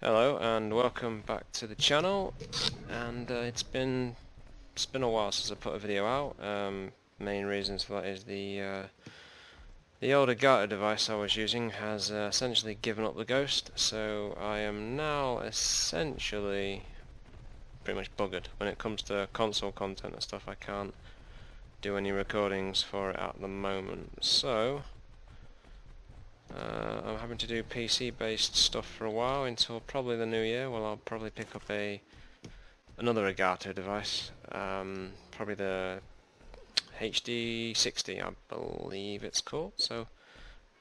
Hello and welcome back to the channel. And it's been a while since I put a video out. Main reasons for that is the old Elgato device I was using has essentially given up the ghost, so I am now essentially pretty much buggered when it comes to console content and stuff. I can't do any recordings for it at the moment, so I'm having to do PC based stuff for a while until probably the new year. Well, I'll probably pick up another Elgato device, probably the HD60 I believe it's called, so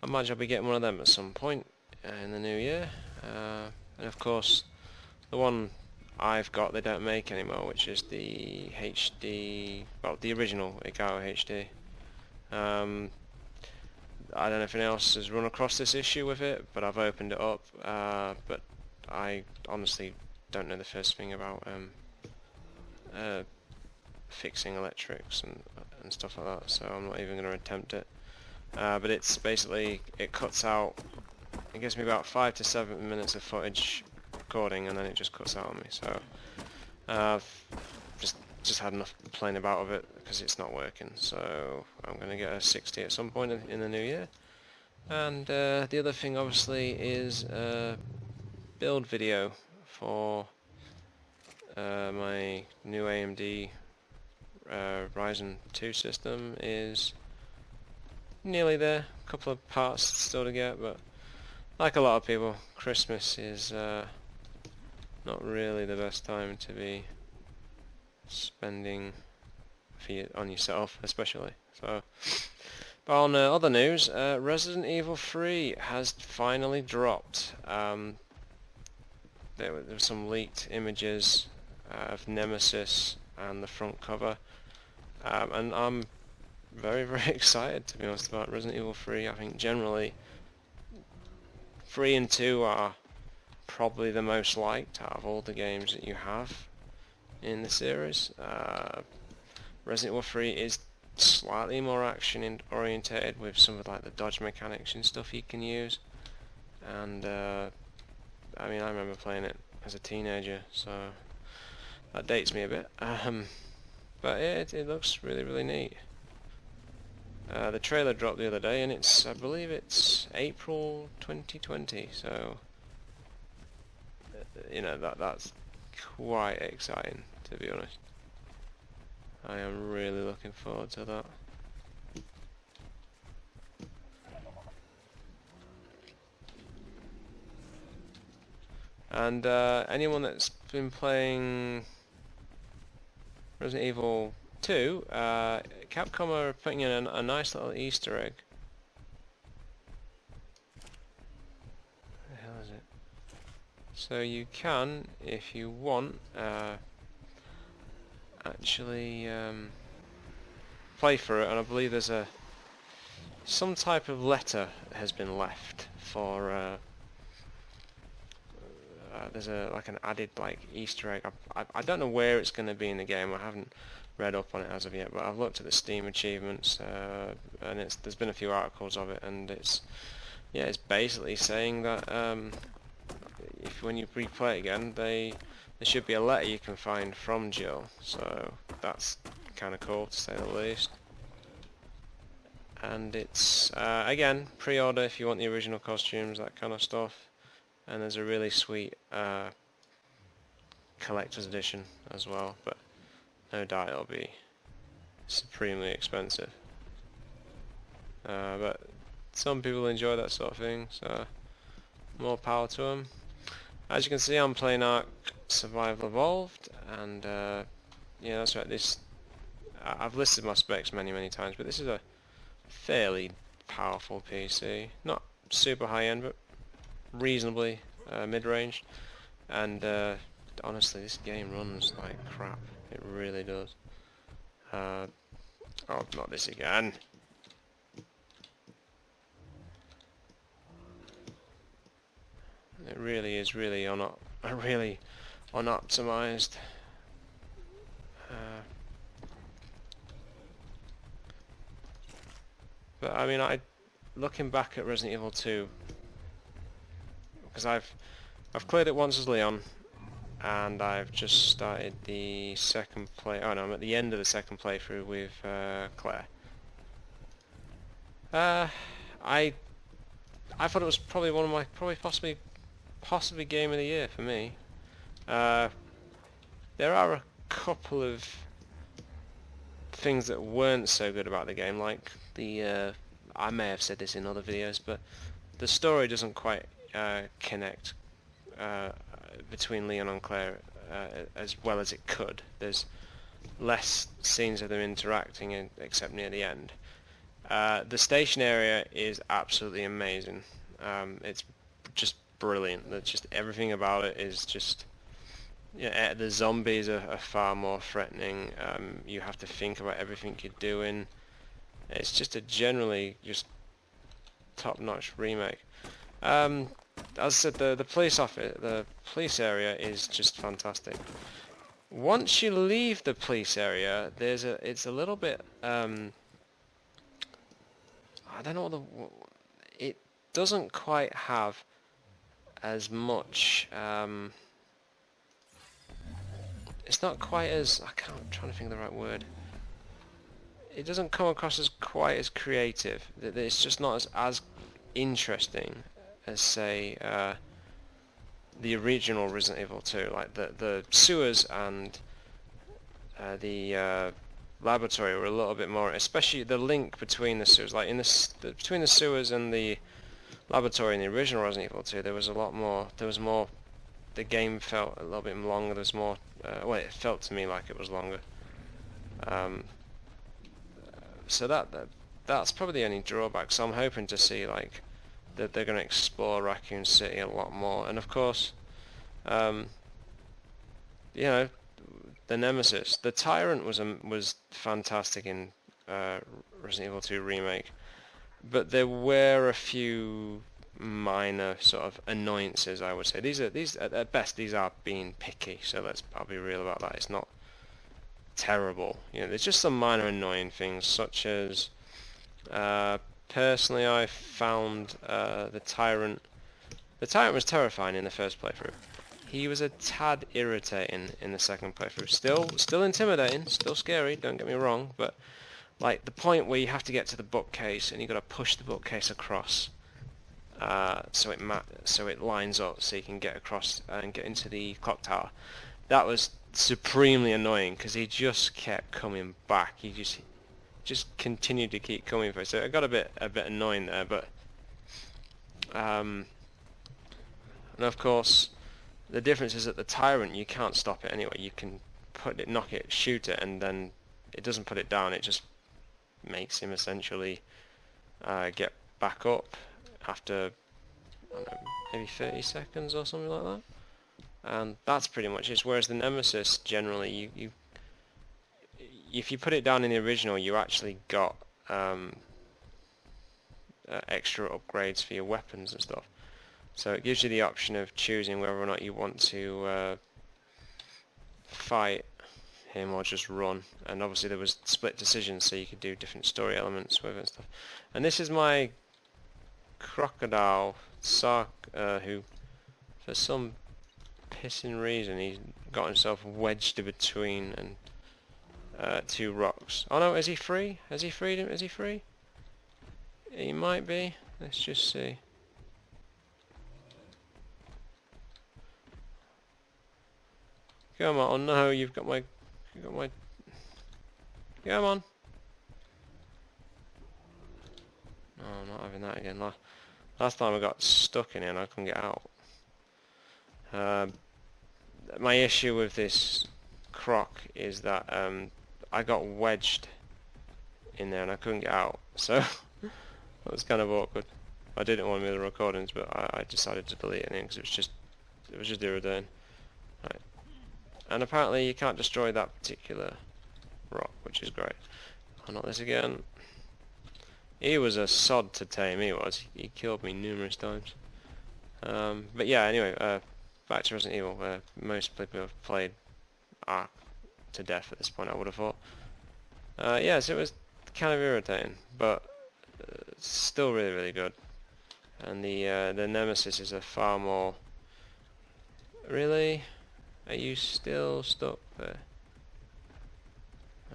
I imagine I'll be getting one of them at some point in the new year. And of course the one I've got they don't make anymore, which is the HD, well, the original Elgato HD. I don't know if anyone else has run across this issue with it, but I've opened it up, but I honestly don't know the first thing about fixing electrics and stuff like that, so I'm not even going to attempt it. But it's basically, it cuts out, it gives me about 5 to 7 minutes of footage recording, and then it just cuts out on me, so I've just had enough playing about with it because it's not working, so I'm going to get a 60 at some point in the new year. And the other thing obviously is build video for my new AMD Ryzen 2 system is nearly there. A couple of parts still to get, but like a lot of people, Christmas is not really the best time to be spending on yourself, especially. So, but on other news, Resident Evil 3 has finally dropped. There were some leaked images of Nemesis and the front cover, and I'm very excited, to be honest, about Resident Evil 3. I think generally 3 and 2 are probably the most liked out of all the games that you have in the series. Resident Evil 3 is slightly more action orientated with some of like the dodge mechanics and stuff you can use, and I mean, I remember playing it as a teenager, so that dates me a bit. But yeah, it looks really neat. The trailer dropped the other day, and I believe it's April 2020, so you know, that's quite exciting, to be honest. I am really looking forward to that. And anyone that's been playing Resident Evil 2, Capcom are putting in a nice little Easter egg. What the hell is it? So you can, if you want, actually play through it, and I believe there's some type of letter has been left for there's like an added like Easter egg. I don't know where it's going to be in the game. I haven't read up on it as of yet, but I've looked at the Steam achievements, and there's been a few articles of it, and it's basically saying that when you replay it again, there should be a letter you can find from Jill. So that's kind of cool, to say the least. And it's again, pre-order if you want the original costumes, that kind of stuff. And there's a really sweet collector's edition as well, but no doubt it'll be supremely expensive. But some people enjoy that sort of thing, so more power to them. As you can see, I'm playing Ark Survival Evolved, and yeah, that's right. I've listed my specs many times, but this is a fairly powerful PC. Not super high-end, but reasonably mid-range, and honestly, this game runs like crap. It really does. Oh, not this again. It really is really unoptimized. But I mean, looking back at Resident Evil 2, because I've cleared it once as Leon, and I've just started the second play. Oh no, I'm at the end of the second playthrough with Claire. I thought it was probably one of my possibly game of the year for me. There are a couple of things that weren't so good about the game, like the I may have said this in other videos, but the story doesn't quite connect between Leon and Claire as well as it could. There's less scenes of them interacting except near the end. The station area is absolutely amazing. It's just brilliant. Just everything about it is just... Yeah, the zombies are far more threatening. You have to think about everything you're doing. It's just a generally just top-notch remake. As I said, the police area is just fantastic. Once you leave the police area, it's a little bit I don't know it doesn't quite have as much it's not quite as I'm trying to think of the right word. It doesn't come across as quite as creative. It's just not as interesting as say the original Resident Evil 2. Like the sewers and the laboratory were a little bit more, especially the link between the sewers. Like between the sewers and the laboratory in the original Resident Evil 2, there was a lot more. There was more. The game felt a little bit longer. There's more. Well, it felt to me like it was longer. So that's probably the only drawback. So I'm hoping to see like that they're going to explore Raccoon City a lot more, and of course, you know, the Nemesis, the Tyrant was fantastic in Resident Evil 2 Remake, but there were a few minor sort of annoyances, I would say. These at best these are being picky, so I'll be real about that. It's not terrible. You know, there's just some minor annoying things, such as personally I found the Tyrant was terrifying in the first playthrough. He was a tad irritating in the second playthrough. Still intimidating, still scary, don't get me wrong, but like the point where you have to get to the bookcase and you got to push the bookcase across so it lines up so you can get across and get into the clock tower. That was supremely annoying because he just kept coming back. He just continued to keep coming for it. So it got a bit annoying there, but and of course the difference is that the Tyrant, you can't stop it anyway. You can knock it, shoot it, and then it doesn't put it down. It just makes him essentially get back up after, I don't know, maybe 30 seconds or something like that. And that's pretty much it. Whereas the Nemesis, generally, if you put it down in the original, you actually got extra upgrades for your weapons and stuff. So it gives you the option of choosing whether or not you want to fight him or just run. And obviously there was split decisions, so you could do different story elements with it and stuff. And this is my crocodile, Sark, who for some pissing reason he got himself wedged between and two rocks. Oh no, is he free? Has he freed him? Is he free? He might be. Let's just see. Come on! Oh no, you've got my. Come on! No, I'm not having that again. Last time I got stuck in here and I couldn't get out. My issue with this croc is that I got wedged in there and I couldn't get out, so that was kind of awkward. I didn't want to move the recordings, but I decided to delete it because it was just irritating. Right. And apparently you can't destroy that particular rock, which is great. Oh, not this again. He was a sod to tame, he was. He killed me numerous times. But yeah, anyway, back to Resident Evil, where most people have played are to death at this point, I would have thought. Yes, it was kind of irritating, but still really, really good. And the Nemesis is a far more Really? Are you still stuck there?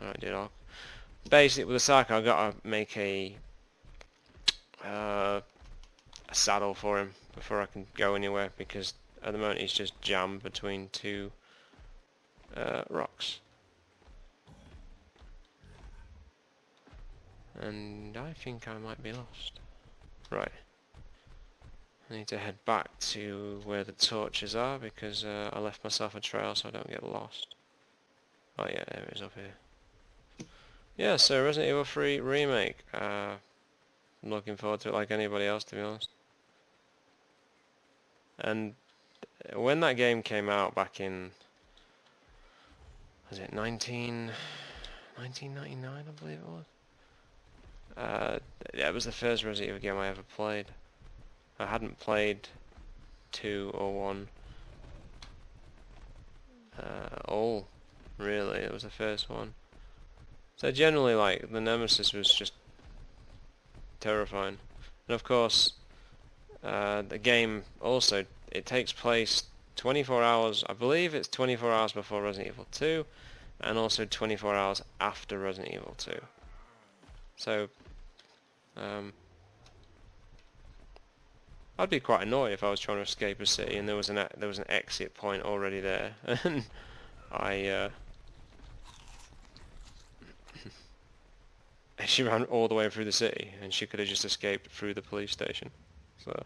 Alright, dude, basically with the Sarko I've got to make a saddle for him before I can go anywhere, because at the moment he's just jammed between two rocks. And I think I might be lost. Right. I need to head back to where the torches are, because I left myself a trail so I don't get lost. Oh yeah, there it is up here. Yeah, so Resident Evil 3 Remake. I'm looking forward to it like anybody else, to be honest. And when that game came out back in, was it 1999, I believe it was? Yeah, it was the first Resident Evil game I ever played. I hadn't played 2 or 1. All, really, it was the first one. So generally, like, the Nemesis was just terrifying. And of course, the game also, it takes place 24 hours, I believe it's 24 hours before Resident Evil 2, and also 24 hours after Resident Evil 2. So, I'd be quite annoyed if I was trying to escape a city and there was an exit point already there, and she ran all the way through the city, and she could have just escaped through the police station. So,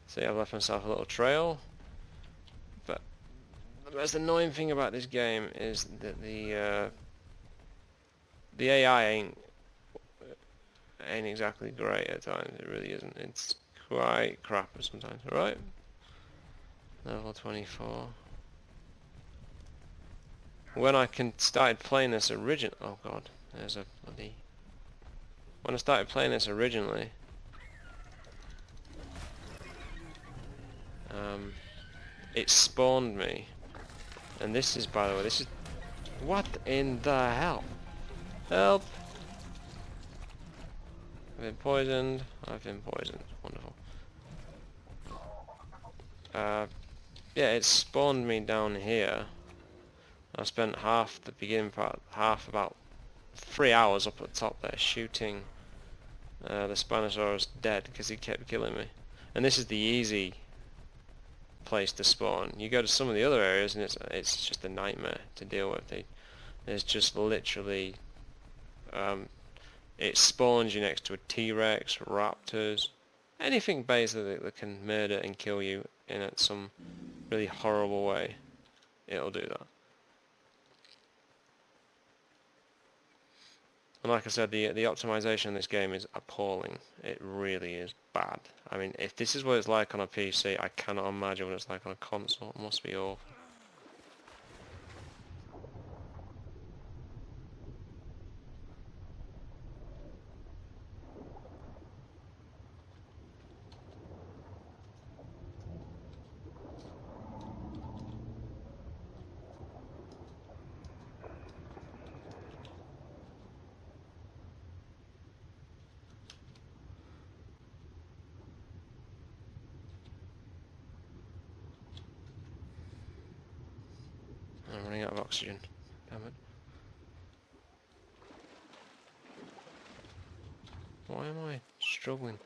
see, I've left myself a little trail. But the most annoying thing about this game is that the AI ain't exactly great at times. It really isn't. It's quite crap sometimes. Right? Level 24. When I started playing this oh god, there's a bloody... When I started playing this originally, it spawned me, and this is, by the way, this is... What in the hell? Help! I've been poisoned. I've been poisoned. Wonderful. Yeah, it spawned me down here. I spent half the beginning part, about 3 hours up at the top there shooting the Spinosaurus dead because he kept killing me. And this is the easy place to spawn. You go to some of the other areas and it's just a nightmare to deal with. There's just literally it spawns you next to a T-Rex, raptors, anything basically that can murder and kill you in some really horrible way. It'll do that. And like I said, the optimization in this game is appalling. It really is bad. I mean, if this is what it's like on a PC, I cannot imagine what it's like on a console. It must be awful. I'm running out of oxygen. Damn it. Why am I struggling?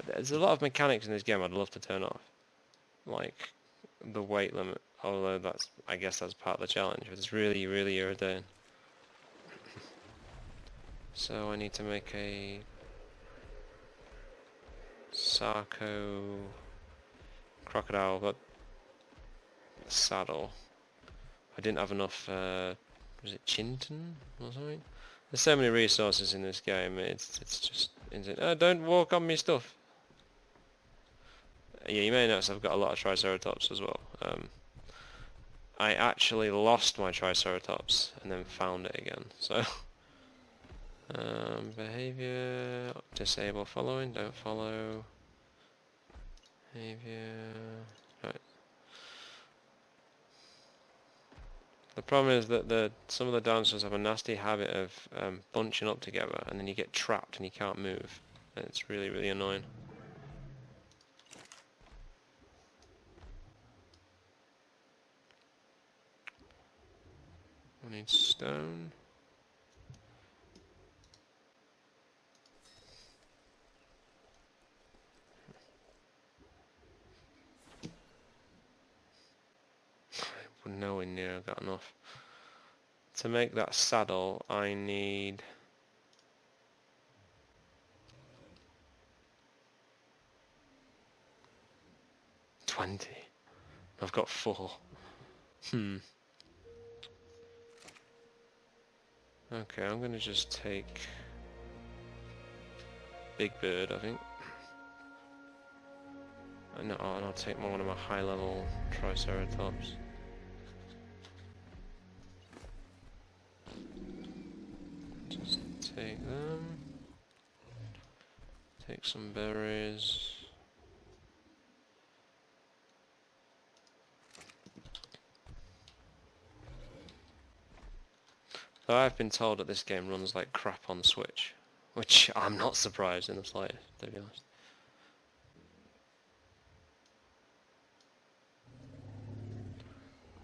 There's a lot of mechanics in this game I'd love to turn off. Like the weight limit, although I guess that's part of the challenge, but it's really, really irritating. So I need to make a Sarko crocodile, but saddle. I didn't have enough, was it Chinton or something? There's so many resources in this game, it's just insane. Oh, don't walk on me stuff! Yeah, you may notice I've got a lot of Triceratops as well. I actually lost my Triceratops and then found it again, so... behavior, disable following, don't follow. Behavior... Right. The problem is that some of the dinosaurs have a nasty habit of bunching up together, and then you get trapped and you can't move. It's really, really annoying. I need stone. Nowhere near got enough. To make that saddle, I need 20. I've got 4. Okay, I'm gonna just take Big Bird, I think. And I'll take one of my high-level Triceratops. Just take them. Take some berries. So I've been told that this game runs like crap on Switch, which I'm not surprised in the slightest, to be honest.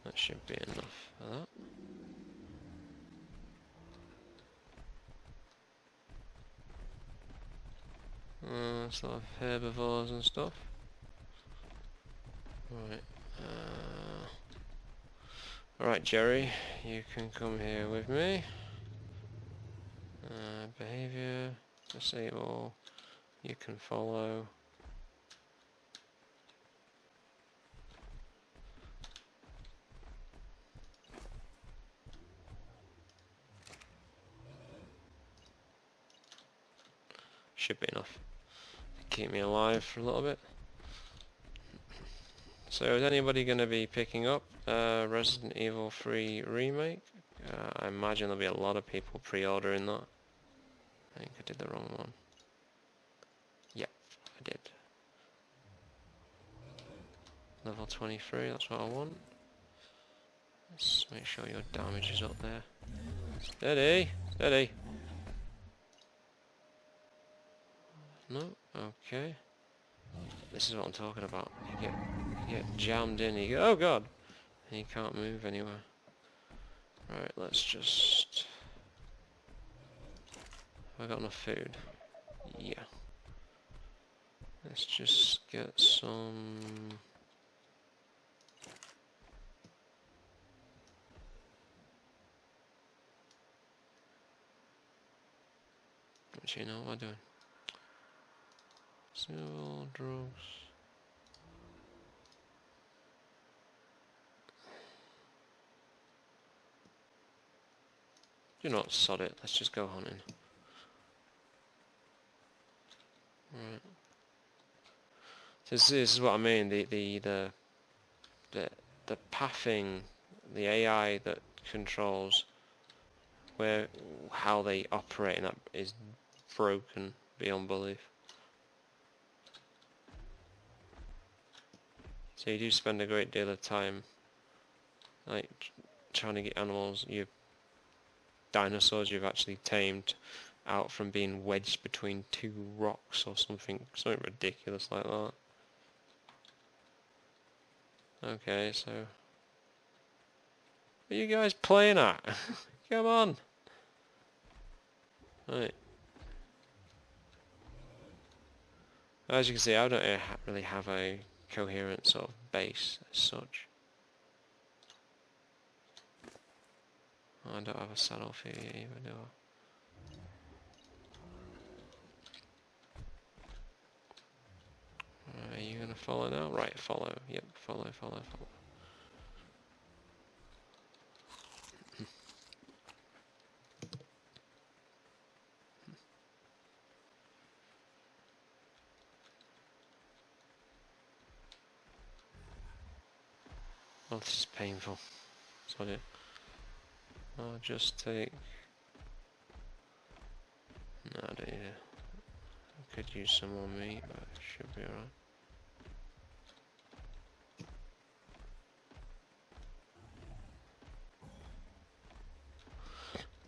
That should be enough for that. Sort of herbivores and stuff. Right. Alright, Jerry, you can come here with me. Behavior, disable, you can follow. Should be enough to keep me alive for a little bit. So is anybody going to be picking up Resident Evil 3 Remake? I imagine there'll be a lot of people pre-ordering that. I think I did the wrong one. Yep, I did. Level 23, that's what I want. Let's make sure your damage is up there. Steady! Steady! No? Okay. This is what I'm talking about. You get jammed in, you go, oh god! And you can't move anywhere. Right, let's just... Have I got enough food? Yeah. Let's just get some... Actually, no, what am I doing? Civil drugs. Do not sod it, let's just go hunting. Right. So this is what I mean, the pathing, the AI that controls how they operate and that is broken beyond belief. So you do spend a great deal of time like trying to get animals, dinosaurs you've actually tamed out from being wedged between 2 rocks or something ridiculous like that. Okay, so what are you guys playing at? Come on! Right. As you can see, I don't really have a coherent sort of base as such. I don't have a saddle for you either, do I? Are you gonna follow now? Right, follow. Yep, follow. Oh, this is painful. Sorry. I'll just take... No, I don't need it. I could use some more meat, but it should be alright.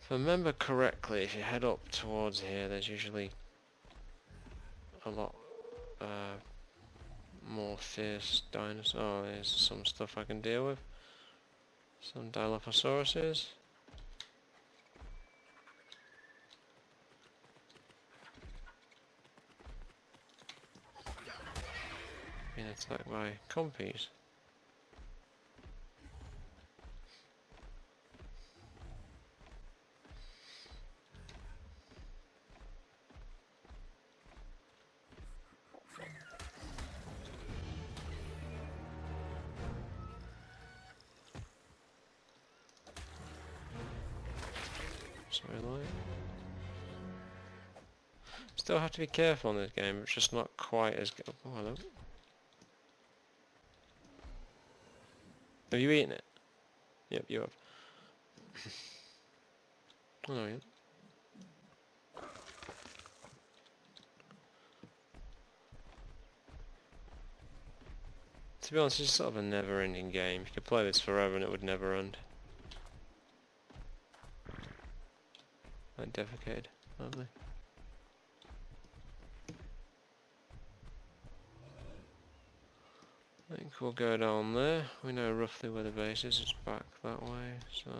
If I remember correctly, if you head up towards here, there's usually a lot more fierce dinosaurs. Oh, there's some stuff I can deal with. Some Dilophosauruses. Being attacked by compies. Sorry, light. Still have to be careful in this game, it's just not quite as good. Oh, hello. Have you eaten it? Yep, you have. Oh, no, yeah. To be honest, it's sort of a never-ending game. You could play this forever and it would never end. Like defecated. Lovely. I think we'll go down there. We know roughly where the base is. It's back that way, so...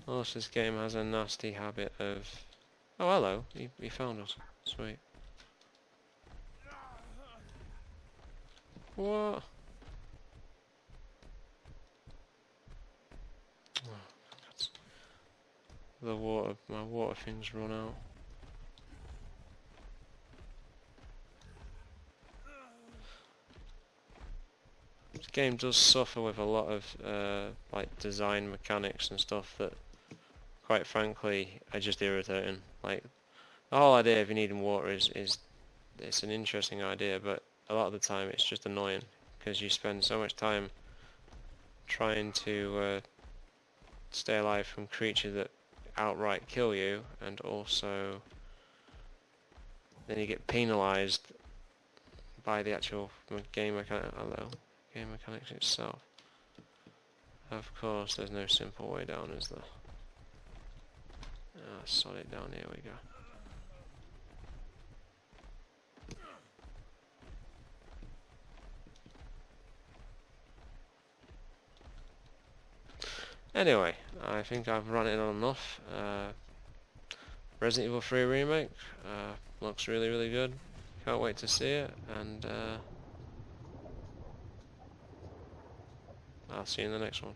Also, this game has a nasty habit of... Oh, hello. He found us. Sweet. What? The water, my water thing's run out. This game does suffer with a lot of like design mechanics and stuff that, quite frankly, are just irritating. Like, the whole idea of you needing water is it's an interesting idea, but a lot of the time it's just annoying because you spend so much time trying to stay alive from creatures that outright kill you, and also then you get penalised by the actual game mechanics itself. Of course, there's no simple way down, is there? Ah, solid down here we go. Anyway, I think I've run it on enough. Resident Evil 3 Remake looks really, really good. Can't wait to see it, and I'll see you in the next one.